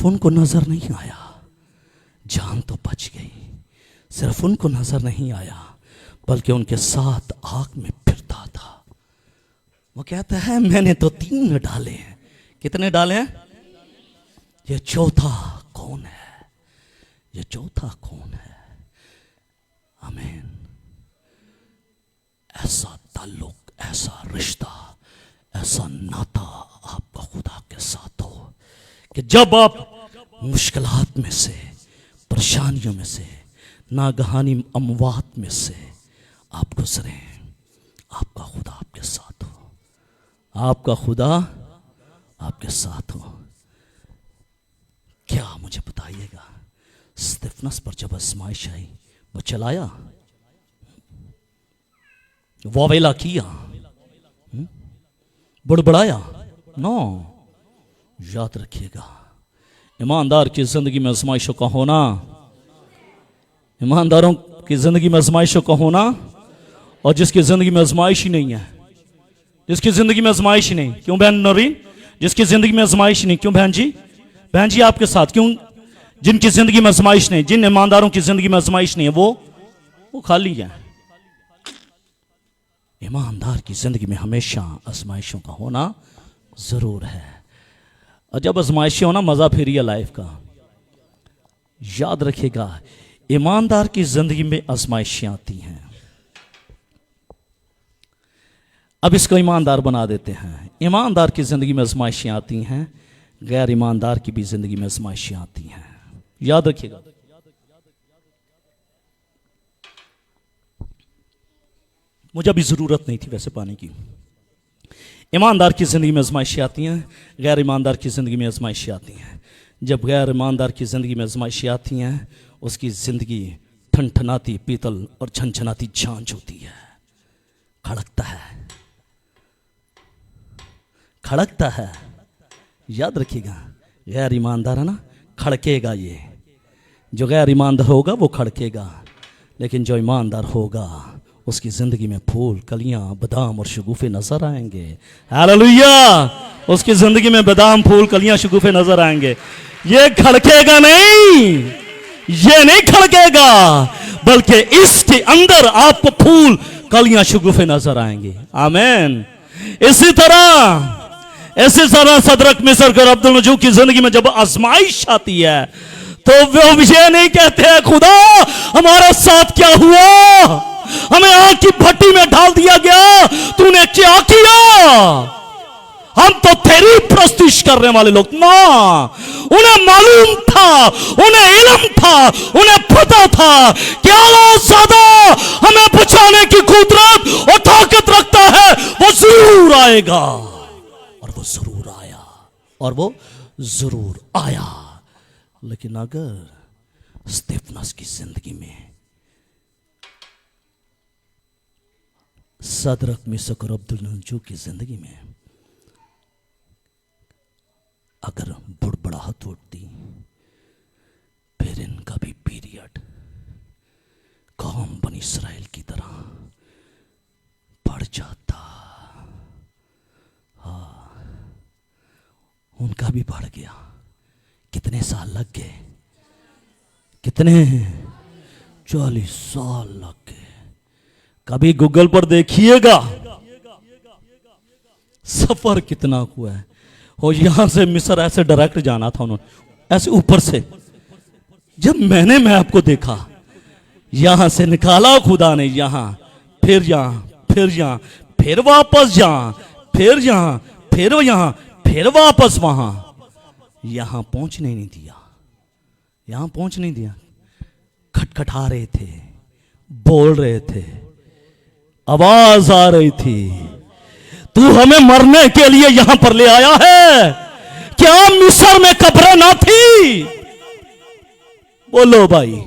उनको नजर नहीं आया, जान तो बच गई। सिर्फ उनको नजर नहीं आया बल्कि उनके साथ आग में फिरता था। वो कहता है मैंने तो 3 डाले हैं। कितने डाले हैं? ये चौथा कौन है? ये चौथा कौन है? आमीन। ऐसा ताल्लुक, ऐसा रिश्ता, ऐसा नाता आपका खुदा के साथ हो कि जब आप मुश्किलात में से, परेशानियों में से, नागहानी अमवात में से आप गुजरे, आपका खुदा आपके साथ हो, आपका खुदा आपके साथ हो। क्या मुझे बताइएगा, स्तिफनस पर जब आजमाइश आई वो चलाया, वावेला किया, बुड़बड़ाया? नो। याद रखिएगा, ईमानदार की जिंदगी में आजमाइशों का होना, ईमानदारों की जिंदगी में आजमाइशों का होना, और जिसकी जिंदगी में आजमाइश ही नहीं है, जिसकी जिंदगी में आजमाइश ही नहीं, क्यों बहन नौरीन? जिसकी जिंदगी में आजमाइश नहीं, क्यों बहन जी? बहन जी आपके साथ क्यों? जिनकी जिंदगी में आजमाइश नहीं, जिन ईमानदारों की जिंदगी में आजमाइश नहीं है, वो खाली है। ईमानदार की जिंदगी में हमेशा आजमाइशों का होना जरूर है, और जब आजमाइशें होना मजा फिर है लाइफ का। याद रखिएगा, ईमानदार की जिंदगी में आजमाइशें आती हैं। अब इसको ईमानदार बना देते हैं। ईमानदार की जिंदगी में आजमाइशें आती हैं, गैर ईमानदार की भी जिंदगी में आजमाइशें आती हैं। याद रखिएगा, मुझे अभी जरूरत नहीं थी वैसे पाने की। ईमानदार की जिंदगी में आजमाइशें आती हैं, गैर ईमानदार की जिंदगी में आजमाइशें आती हैं। जब गैर ईमानदार की जिंदगी में आजमाइशें आती हैं, उसकी जिंदगी ठनठनाती पीतल और झनझनाती झांझ होती है, खड़कता है। याद रखिएगा, गैर ईमानदार है ना, खड़केगा। ये जो गैर ईमानदार होगा वो खड़केगा, लेकिन जो ईमानदार होगा उसकी जिंदगी में फूल, कलियां, बादाम और शगुफे नजर आएंगे। हालेलुया! उसकी जिंदगी में बादाम, फूल, कलियां, शगुफे नजर आएंगे। ये खड़केगा नहीं, ये नहीं खड़केगा, बल्कि इसके अंदर आपको फूल, कलियां, शगुफे नजर आएंगे। आमीन। इसी तरह सदरक, मिशक और अब्दुलनजो की जिंदगी में जब आजमाइश आती है तो वो ये नहीं कहते हैं खुदा हमारे साथ क्या हुआ, हमें आग की भट्टी में डाल दिया गया, तूने क्या किया, हम तो तेरी प्रस्तुति करने वाले लोग ना। उन्हें मालूम था, उन्हें इल्म था, उन्हें पता था कि अल्लाह ज़ादा हमें बचाने की कुदरत और ताकत रखता है, वो जरूर आएगा। और वो जरूर आया, और वो जरूर आया। लेकिन अगर स्तिफनस की जिंदगी में, सदरक, मिशक और अब्दुलनजो की जिंदगी में अगर बुड़बड़ाहट उठती, फिर इनका इसराइल की तरह बढ़ जाता। हाँ, उनका भी बढ़ गया। कितने साल लग गए? कितने? 40 साल लग गए। कभी गूगल पर देखिएगा सफर कितना हुआ है। और यहां से मिस्र ऐसे डायरेक्ट जाना था उन्होंने, ऐसे ऊपर से। जब मैंने मैप को देखा, यहां से निकाला खुदा ने, यहां फिर यहां, फिर यहां, फिर वापस यहां, फिर यहां, फिर यहां, फिर वापस वहां। यहां पहुंचने नहीं दिया, यहां पहुंच नहीं दिया। खटखटा रहे थे, बोल रहे थे, आवाज आ रही थी, तू हमें मरने के लिए यहां पर ले आया है क्या? मिस्र में कब्रें ना थी? बोलो भाई।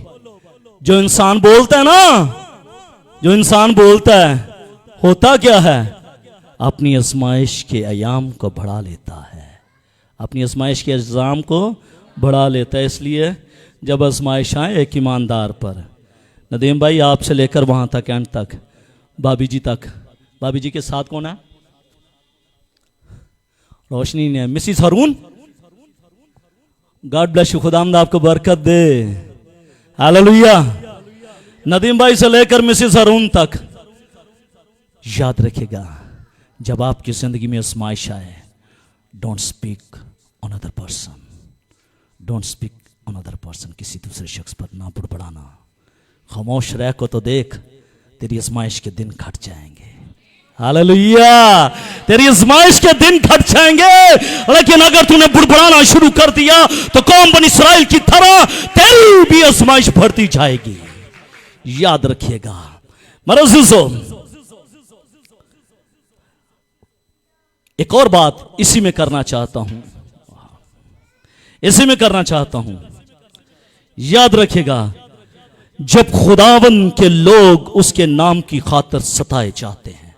जो इंसान बोलता है ना, जो इंसान बोलता है, होता क्या है? अपनी आजमाइश के अयाम को बढ़ा लेता है, अपनी आजमाइश के अयाम को बढ़ा लेता है। इसलिए जब आजमाइश आए एक ईमानदार पर, नदीम भाई आपसे लेकर वहां तक, एंड तक, भाभी जी तक। भाभी जी के साथ कौन है? रोशनी ने, Mrs Haroon. God bless you, खुदावंद आपको बरकत दे। हालेलुया। नदीम भाई से लेकर मिसिस हरून तक, याद रखिएगा, जब आपकी जिंदगी में आजमाइश आए, don't speak on other person, don't speak on other person. किसी दूसरे शख्स पर ना बुड़बड़ाना। खामोश रह को तो देख, तेरी आजमाइश के दिन घट जाएंगे। हालेलुया। तेरी आजमाइश के दिन घट जाएंगे, लेकिन अगर तूने बुड़बड़ाना शुरू कर दिया तो कौम बनी इसराइल की तरह तेरी भी आजमाइश बढ़ती जाएगी। याद रखिएगा। मेरे अज़ीज़ों, एक और बात इसी में करना चाहता हूं, इसी में करना चाहता हूं। याद रखिएगा, जब खुदावन के लोग उसके नाम की खातिर सताए जाते हैं,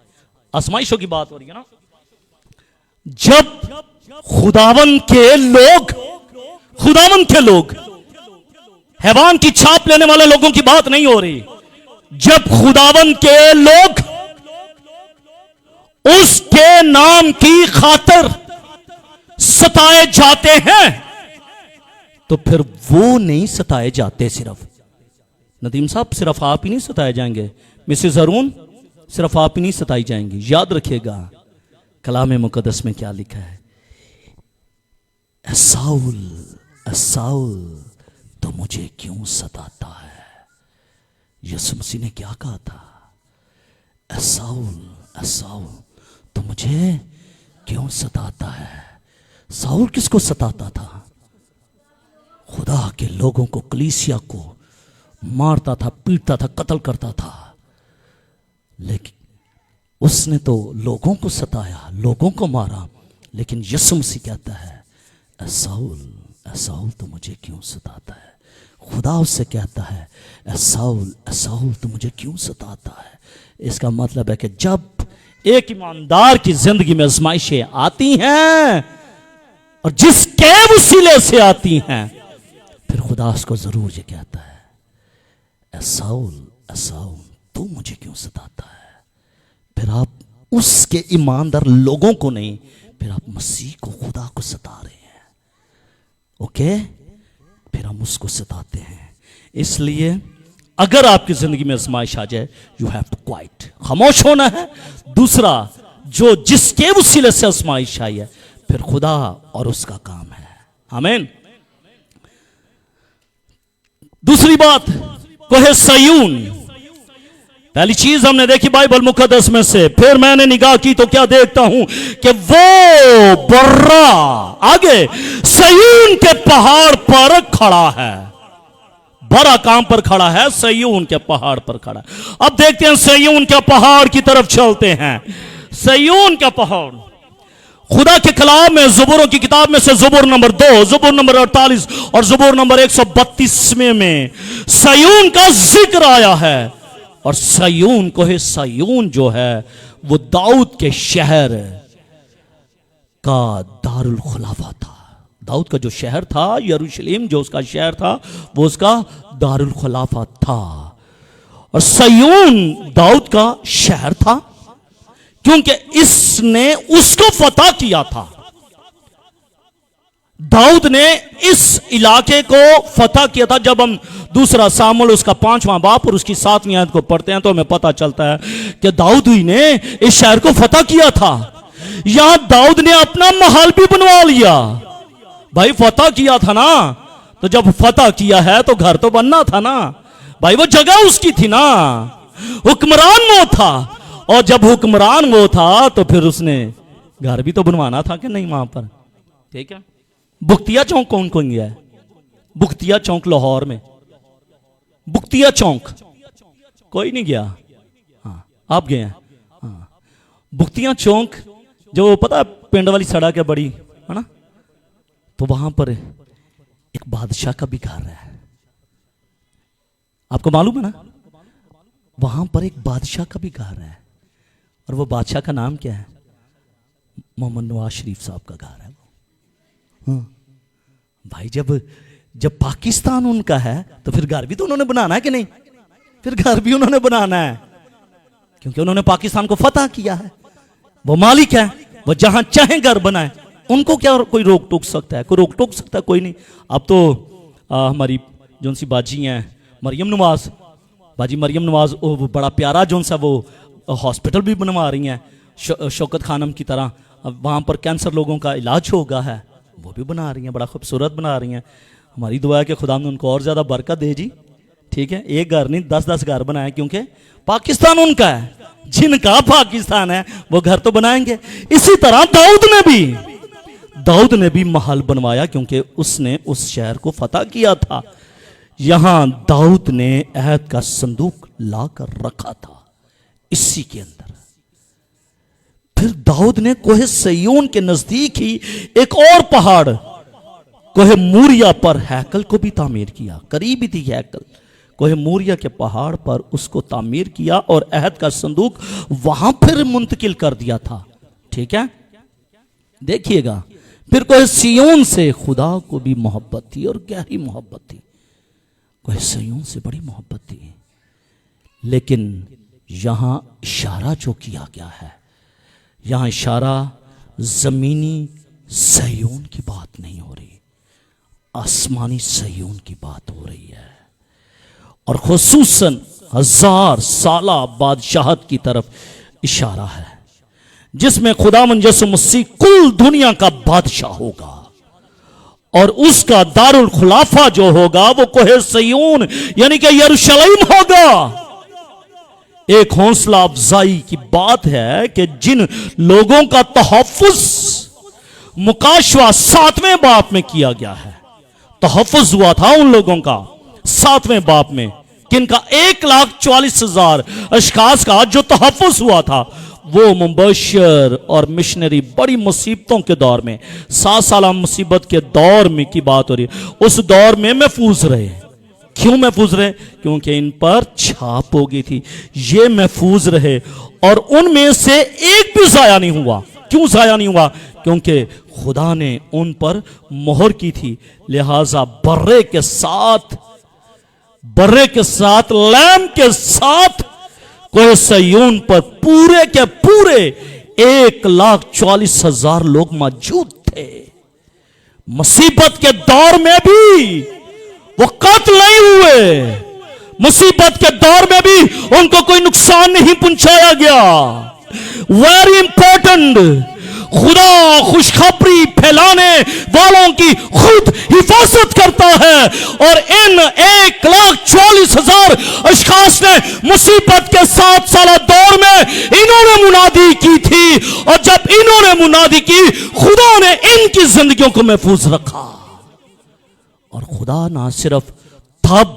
आजमाइशों की बात हो रही है ना, जब खुदावन के लोग, खुदावन के लोग, हैवान की छाप लेने वाले लोगों की बात नहीं हो रही, जब खुदावन के लोग उसके नाम की खातिर सताए जाते हैं, तो फिर वो नहीं सताए जाते सिर्फ। नदीम साहब, सिर्फ आप ही नहीं सताए जाएंगे। मिसेस अरुण, सिर्फ आप ही नहीं सताई जाएंगी। याद रखिएगा, कलाम मुकद्दस में क्या लिखा है? साउल, साउल तो मुझे क्यों सताता है? यीशु मसीह ने क्या कहा था? साउल, साउल तो मुझे क्यों सताता है? साउल किसको सताता था? खुदा के लोगों को, कलीसिया को मारता था, पीटता था, कत्ल करता था। लेकिन उसने तो लोगों को सताया, लोगों को मारा, लेकिन यीशु मसीह कहता है, साउल, साउल तो मुझे क्यों सताता है? खुदा उससे कहता है, साउल, साउल तो मुझे क्यों सताता है? इसका मतलब है कि जब एक ईमानदार की जिंदगी में आजमाइशें आती हैं, और जिसके वसीले से आती हैं, फिर खुदा उसको जरूर ये कहता है, साउल, साउल तू मुझे क्यों सताता है? फिर आप उसके ईमानदार लोगों को नहीं, फिर आप मसीह को, खुदा को सता रहे हैं। ओके, फिर हम उसको सताते हैं। इसलिए अगर आपकी जिंदगी में आजमाइश आ जाए, यू हैव टू क्वाइट, खामोश होना है। दूसरा, जो जिसके वसीले से आजमाइश आई है, फिर खुदा और उसका काम है। आमीन। दूसरी बात को है सयून। पहली चीज हमने देखी बाइबल मुकद्दस में से, फिर मैंने निगाह की तो क्या देखता हूं कि वो बर्रा आगे सयून के पहाड़ पर खड़ा है। बड़ा काम पर खड़ा है, सयून के पहाड़ पर खड़ा है। अब देखते हैं, सयून के पहाड़ की तरफ चलते हैं। सयून का पहाड़, खुदा के कलाम में, ज़बूरों की किताब में से ज़बूर नंबर 2, ज़बूर नंबर 48 और ज़बूर नंबर 132 में सयून का जिक्र आया है। और सयून को है, सयून जो है वो दाऊद के शहर का दारुल खुलाफा था। दाऊद का जो शहर था, यरूशलेम जो उसका शहर था, वो उसका दारुल खुलाफा था। और सयून दाऊद का शहर था, क्योंकि इसने उसको फतह किया था। दाऊद ने इस इलाके को फतह किया था। जब हम दूसरा सामुएल उसका 5वां बाप और उसकी 7वीं आयत को पढ़ते हैं तो हमें पता चलता है कि दाऊद ही ने इस शहर को फतह किया था। यहां दाऊद ने अपना महल भी बनवा लिया। भाई फतह किया था ना, तो जब फतह किया है तो घर तो बनना था ना भाई, वो जगह उसकी थी ना, हुक्मरान वो था, और जब हुक्मरान वो था तो फिर उसने घर भी तो बनवाना था कि नहीं वहां पर। ठीक है, बुख्तिया चौक कौन कौन गया है? बुख्तिया चौक लाहौर में, बुख्तिया चौक कोई नहीं गया? हाँ आप गए हैं। हाँ बुख्तिया चौक जो पता है पिंड वाली सड़क है बड़ी, है ना, तो वहां पर एक बादशाह का भी घर है। आपको मालूम है ना, वहां पर एक बादशाह का भी घर है, और वो बादशाह का नाम क्या है? मोहम्मद नवाज शरीफ साहब का घर है वो। हाँ भाई, जब पाकिस्तान उनका है तो फिर घर भी तो उन्होंने बनाना है कि नहीं? फिर घर भी उन्होंने बनाना है, क्योंकि उन्होंने पाकिस्तान को फतह किया है। वो मालिक है, वो जहां चाहे घर बनाए, उनको क्या कोई रोक टोक सकता है? कोई रोक टोक सकता है? कोई नहीं। अब तो हमारी जो सी बाजी हैं मरियम नवाज, बाजी मरियम नवाज, वो बड़ा प्यारा जो सा वो हॉस्पिटल भी बनवा रही हैं शौकत खानम की तरह। अब वहाँ पर कैंसर लोगों का इलाज होगा है, वो भी बना रही हैं, बड़ा खूबसूरत बना रही हैं। हमारी दुआ है कि खुदा ने उनको और ज़्यादा बरकत दे जी। ठीक है, एक घर नहीं 10-10 घर बनाए, क्योंकि पाकिस्तान उनका है, जिनका पाकिस्तान है वो घर तो बनाएंगे। इसी तरह दाऊद ने भी महल बनवाया, क्योंकि उसने उस शहर को फतह किया था। यहां दाऊद ने अहद का संदूक लाकर रखा था इसी के अंदर। फिर दाऊद ने कोहे सयून के नजदीक ही एक और पहाड़ कोहे मूरिया पर हैकल को भी तामीर किया। करीब ही थी हैकल, कोहे मूरिया के पहाड़ पर उसको तामीर किया और अहद का संदूक वहां फिर मुंतकिल कर दिया था। ठीक है, देखिएगा, फिर कोहे सियोन से खुदा को भी मोहब्बत थी, और गहरी मोहब्बत थी। कोहे सियोन से बड़ी मोहब्बत थी। लेकिन यहां इशारा जो किया गया है, यहां इशारा जमीनी सयून की बात नहीं हो रही, आसमानी सयून की बात हो रही है, और खुसूसन 1000 साला बादशाहत की तरफ इशारा है, जिसमें खुदावंद यीशु मसीह कुल दुनिया का बादशाह होगा, और उसका दारुल खुलाफा जो होगा वो कोहे सयून यानी कि यरूशलेम होगा। एक हौसला अफजाई की बात है कि जिन लोगों का तहफ्फुज मुकाशवा 7वें बाप में किया गया है, तहफ्फुज हुआ था उन लोगों का 7वें बाप में, किनका 1,40,000 अशखास का जो तहफ्फुज हुआ था, वो मुबशर और मिशनरी बड़ी मुसीबतों के दौर में, 7 साल मुसीबत के दौर में की बात हो रही है, उस दौर में महफूज रहे। क्यों महफूज रहे? क्योंकि इन पर छाप हो गई थी, ये महफूज रहे, और उनमें से एक भी जाया नहीं हुआ। क्यों जाया नहीं हुआ? क्योंकि खुदा ने उन पर मोहर की थी। लिहाजा बर्रे के साथ लैम के साथ कोहे सयून पर पूरे के पूरे 1,40,000 लोग मौजूद थे। मुसीबत के दौर में भी वो कत्ल नहीं हुए, मुसीबत के दौर में भी उनको कोई नुकसान नहीं पहुंचाया गया। वेरी इंपॉर्टेंट, खुदा खुशखबरी फैलाने वालों की खुद हिफाजत करता है, और इन 1,40,000 अशखास ने मुसीबत के 7 साल दौर में इन्होंने मुनादी की थी, और जब इन्होंने मुनादी की, खुदा ने इनकी जिंदगियों को महफूज रखा। और खुदा ना सिर्फ तब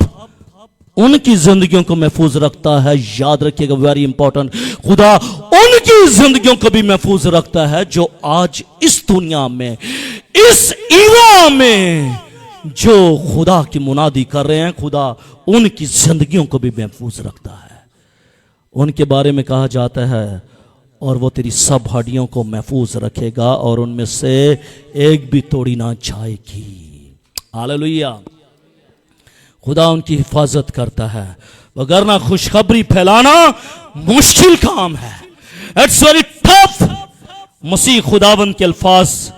उनकी जिंदगियों को महफूज रखता है, याद रखिएगा, वेरी इंपॉर्टेंट, खुदा उनकी जिंदगियों को भी महफूज रखता है जो आज इस दुनिया में, इस ईरा में जो खुदा की मुनादी कर रहे हैं, खुदा उनकी जिंदगियों को भी महफूज रखता है। उनके बारे में कहा जाता है, और वो तेरी सब हड्डियों को महफूज रखेगा, और उनमें से एक भी तोड़ी ना जाएगी। हालेलुया। खुदा उनकी हिफाजत करता है, वगरना खुशखबरी फैलाना मुश्किल काम है। It's very tough. मसीह खुदाबंद के अल्फाज,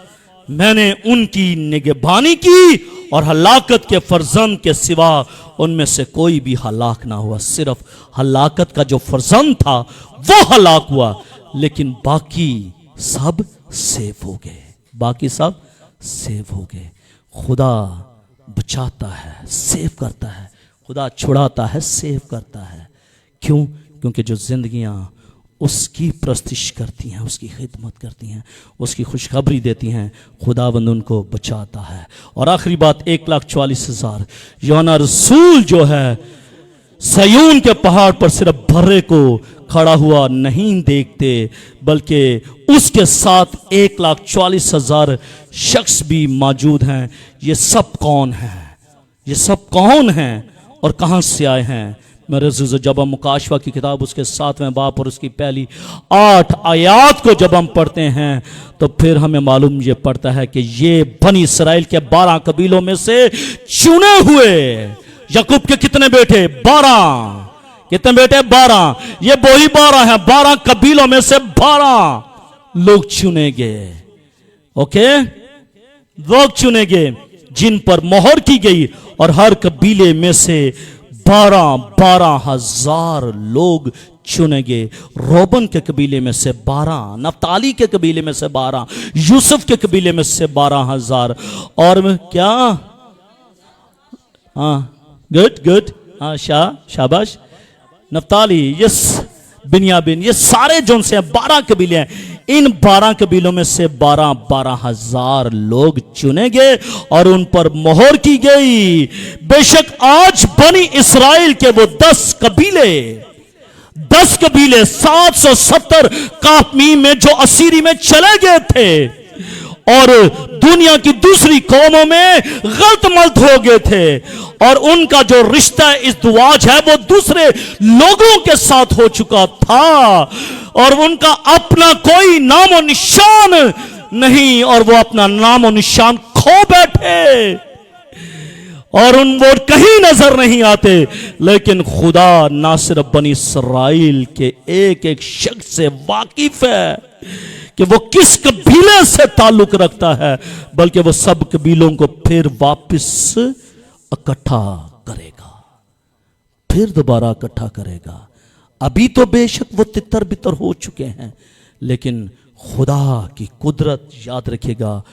मैंने उनकी निगहबानी की और हलाकत के फर्जंद के सिवा उनमें से कोई भी हलाक ना हुआ। सिर्फ हलाकत का जो फर्जंद था वो हलाक हुआ, लेकिन बाकी सब सेव हो गए। बाकी सब सेव हो गए। खुदा बचाता है, सेव करता है। खुदा छुड़ाता है, सेव करता है। क्यों? क्योंकि जो जिंदगियां उसकी प्रस्तिश करती हैं, उसकी खिदमत करती हैं, उसकी खुशखबरी देती हैं, खुदावंद उनको बचाता है। और आखिरी बात, 1,40,000 यूहन्ना रसूल जो है सयून के पहाड़ पर सिर्फ भर्रे को खड़ा हुआ नहीं देखते, बल्कि उसके साथ 1,40,000 शख्स भी मौजूद हैं। ये सब कौन हैं? ये सब कौन हैं और कहां से आए हैं? मेरे अज़ीज़ों, जब हम मुकाशवा की किताब उसके 7वें बाब और उसकी पहली 8 आयात को जब हम पढ़ते हैं तो फिर हमें मालूम ये पड़ता है कि ये बनी इसराइल के 12 कबीलों में से चुने हुए। याकूब के कितने बेटे? 12। कितने बेटे? 12। ये वही 12 है। 12 कबीलों में से 12 लोग चुने गए। ओके, लोग चुने गए जिन पर मोहर की गई, और हर कबीले में से 12,000 लोग चुने गए। रोबन के कबीले में से 12, नफ्ताली के कबीले में से 12, यूसुफ के कबीले में से 12,000। और क्या? गुड गुड, शाबाश। नफ्ताली, यस, बिन्यामीन, ये सारे जो से 12 कबीले हैं। इन 12 कबीलों में से 12,000 लोग चुने गए और उन पर मोहर की गई। बेशक आज बनी इसराइल के वो 10 कबीले 770 काफमी में जो असीरी में चले गए थे और दुनिया की दूसरी कौमों में गलत मलत हो गए थे, और उनका जो रिश्ता इस दुआज है वो दूसरे लोगों के साथ हो चुका था, और उनका अपना कोई नाम और निशान नहीं, और वो अपना नाम और निशान खो बैठे, और उन वो कहीं नजर नहीं आते। लेकिन खुदा ना सिर्फ बनी इसराइल के एक एक शख्स से वाकिफ है कि वो किस कबीले से ताल्लुक रखता है, बल्कि वो सब कबीलों को फिर वापस इकट्ठा करेगा, फिर दोबारा इकट्ठा करेगा। अभी तो बेशक वो तितर बितर हो चुके हैं, लेकिन खुदा की कुदरत, याद रखिएगा,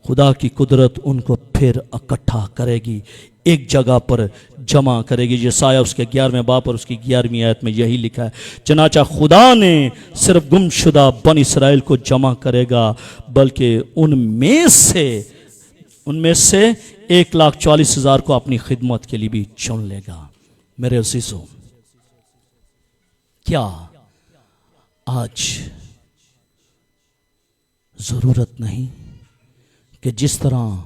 खुदा की कुदरत उनको फिर इकट्ठा करेगी, एक जगह पर जमा करेगी। यशायाह उसके 11वें बाब और उसकी 11वीं आयत में यही लिखा है। चनाचा खुदा ने सिर्फ गुमशुदा बन इसराइल को जमा करेगा, बल्कि उनमें से 1,40,000 को अपनी खिदमत के लिए भी चुन लेगा। मेरे अज़ीज़ों, क्या आज जरूरत नहीं कि जिस तरह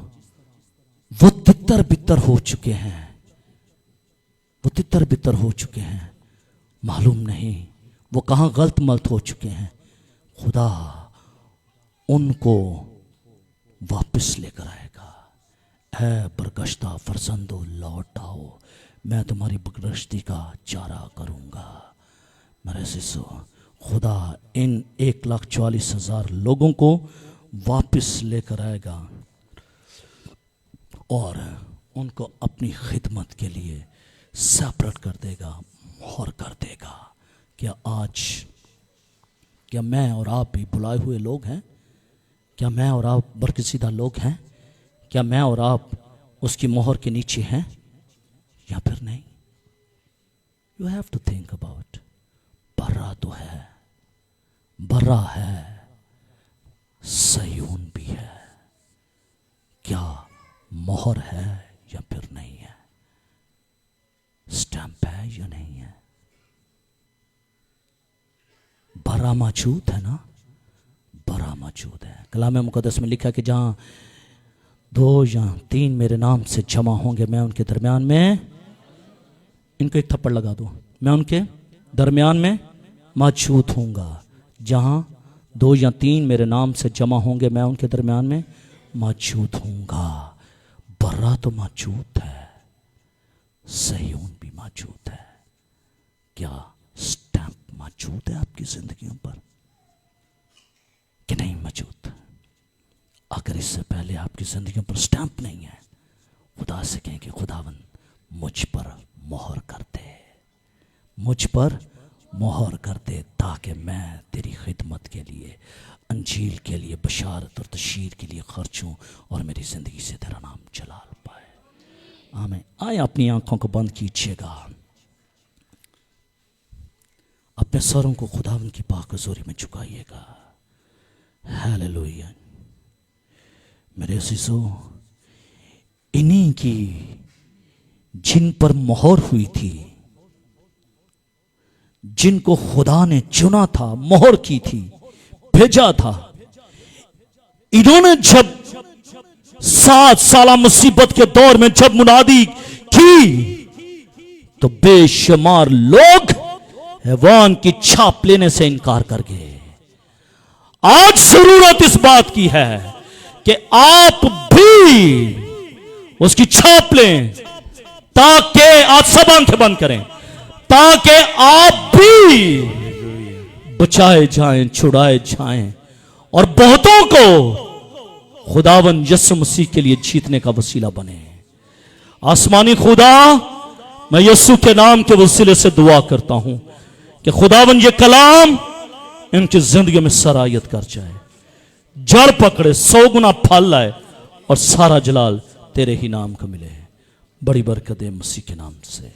वो तितर बितर हो चुके हैं, मालूम नहीं वो कहां गलत मलत हो चुके हैं, खुदा उनको वापस लेकर आएगा। है बरगश्ता फरजंदो लौट आओ, मैं तुम्हारी बगरश्ती का चारा करूंगा। मेरे सिसो, खुदा इन 1,40,000 लोगों को वापस लेकर आएगा और उनको अपनी खिदमत के लिए सेपरेट कर देगा, मोहर कर देगा। क्या मैं और आप भी बुलाए हुए लोग हैं? क्या मैं और आप बरकसीदा लोग हैं? क्या मैं और आप उसकी मोहर के नीचे हैं या फिर नहीं? You have to think about. बर्रा तो है, बर्रा है, सयून भी है, क्या मोहर है या फिर नहीं है? स्टैंप है या नहीं है? बर्रा मौजूद है ना? बर्रा मौजूद है। कलाम मुकद्दस में लिखा कि जहां 2 या 3 मेरे नाम से जमा होंगे, मैं उनके दरमियान में, इनको एक थप्पड़ लगा दो, मैं उनके दरमियान में मौजूद हूँगा। जहाँ 2 या 3 मेरे नाम से जमा होंगे, मैं उनके दरमियान में मौजूद हूँगा। बर्रा तो मौजूद है, सहयोन भी मौजूद है। क्या स्टैंप मौजूद है आपकी जिंदगियों पर कि नहीं मौजूद? अगर इससे पहले आपकी जिंदगियों पर स्टैंप नहीं है, खुदा से कहें कि खुदावन मुझ पर मोहर कर दे, मुझ पर मोहर कर दे, ताकि मैं तेरी खिदमत के लिए, अंजील के लिए, बशारत और तशहीर के लिए खर्चूं और मेरी ज़िंदगी से तेरा नाम चला पाए। आमीन। आए अपनी आंखों को बंद कीजिएगा, अपने सरों को खुदावन की पाक हज़ूरी में झुकाइएगा। हालेलुया। मेरे अज़ीज़ों, इन्हीं की जिन पर मोहर हुई थी, जिनको खुदा ने चुना था, मोहर की थी, भेजा था, इन्होंने जब 7 साल मुसीबत के दौर में जब मुनादी की तो बेशुमार लोग हैवान की छाप लेने से इनकार कर गए। आज जरूरत इस बात की है कि आप भी उसकी छाप लें, ताकि आज सब आंखें बंद करें, ताकि आप भी बचाए जाएं, छुड़ाए जाएं और बहुतों को खुदावन यीशु मसीह के लिए जीतने का वसीला बने। आसमानी खुदा, मैं यीशु के नाम के वसीले से दुआ करता हूं कि खुदावन ये कलाम इनकी जिंदगी में सरायत कर जाए, जड़ पकड़े, 100 गुना फल लाए और सारा जलाल तेरे ही नाम को मिले। बड़ी बरकत दे मसीह के नाम से।